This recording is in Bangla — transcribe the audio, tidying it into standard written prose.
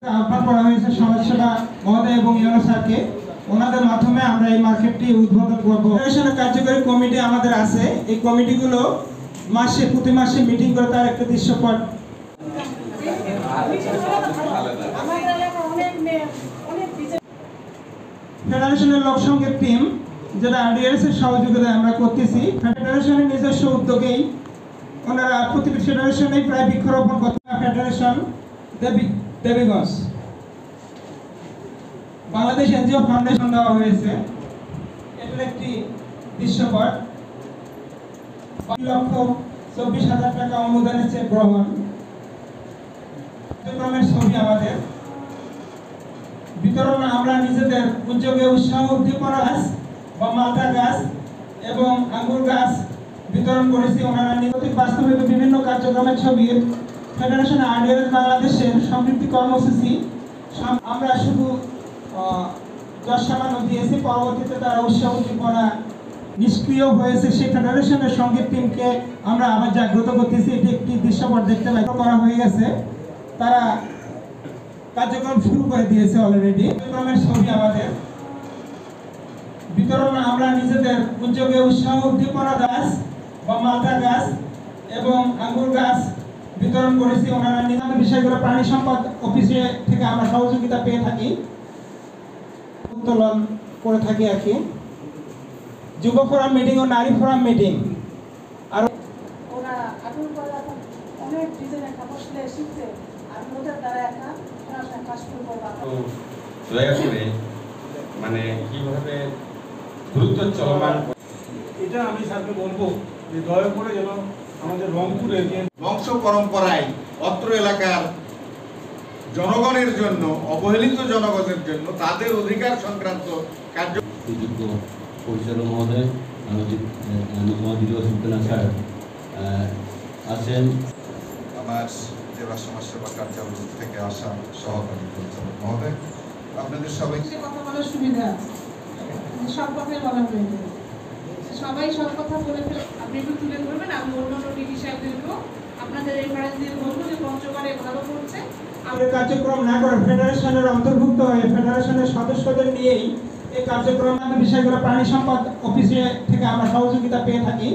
আহ্বান করা হয়েছে সমাজসেবা মহোদয় এবং ইউনো স্যারকে। ওনাদের মাধ্যমে আমরা এই মার্কেটটি উদ্বোধন করব। ফেডারেশনের কার্যকরী কমিটি আমাদের আছে। এই কমিটিগুলো প্রতি মাসে মিটিং করে তার একটা দৃশ্যপট ফেডারেশনের লোকসংগীত টিম যেটা আরডিএস এর সহযোগিতায় আমরা করতেছি। ফেডারেশনের নিজস্ব উদ্যোগেই ওনারা প্রতিটি ফেডারেশনেই প্রায় বৃক্ষরোপণ করতে। Federation Debiganj Bangladesh NGO foundation দেওয়া হয়েছে। এটার একটি দৃশ্যপট 2,24,000 টাকা অনুদানের চেক গ্রহণ। কার্যক্রমের ছবি আমাদের বিতরণ আমরা নিজেদের উদ্যোগে উৎসাহ উদ্দীপনা গাছ বা মালটা গাছ এবং আঙ্গুর গাছ বিতরণ করেছি। ওনারা নিয়মিত বাস্তবায়িত বিভিন্ন কার্যক্রমের ছবি ফেডারেশন আরডিএস বাংলাদেশের সমৃদ্ধি কর্মসূচি আমরা শুধু যশ সামান্য দিয়েছি। পরবর্তীতে তারা উৎসাহ উদ্দীপনা নিষ্ক্রিয় হয়েছে। সেই ফেডারেশনের সঙ্গীত টিমকে আমরা আবার জাগ্রত করতেছি। এটি একটি দৃশ্যপট দেখতে করা হয়ে গেছে। তারা কার্যক্রম শুরু করে দিয়েছে অলরেডি। কার্যক্রমের ছবি আমাদের বিতরণ আমরা নিজেদের উদ্যোগে উৎসাহ উদ্দীপনা গাছ বা মালটা গাছ এবং আঙ্গুর গাছ বিতরণ করেছি। ওনারা নিয়মিত বিষয়গুলো প্রাণী সম্পদ অফিসে থেকে আমরা সহযোগিতা পেয়ে থাকি, উত্তোলন করে থাকি আর কি। যুব ফোরাম মিটিং ও নারী ফোরাম মিটিং আর ওরা আটুর পরে এখন অনেক ডিজাইনের কাপড় সেলাই শিখছে। আমি ওদের দ্বারা একটা কাজ করবো। দয়া করে মানে কিভাবে দ্রুত চলমান, এটা আমি স্যারকে বলবো যে দয়া করে যেন আমাদের রংপুরের যে বংশ পরম্পরায় অত্র এলাকার জনগণের জন্য, অবহেলিত জনগণের জন্য তাদের অধিকার সংক্রান্ত কার্য পরিচালক মহোদয় স্যার আছেন, আমার জেলা সমাজসেবা কার্যালয় থেকে আসা সহকারী পরিচালক মহোদয়, আপনাদের সবাই কথা বলার সুবিধা আছে। সব কথাই বলা হয়েছে, সবাই সব কথা বলে ফেলে আপনি একটু তুলে ধরবেন। আমি অন্য ডিডি সাহেবদেরকেও আপনাদের রেফারেন্স দিয়ে বলবো যে পঞ্চগড়ে ভালো করছে। আমাদের কার্যক্রম না করে ফেডারেশনের অন্তর্ভুক্ত হয়ে ফেডারেশনের সদস্যদের নিয়েই এই কার্যক্রম বিষয়গুলো প্রাণী সম্পদ অফিসে থেকে আমরা সহযোগিতা পেয়ে থাকি।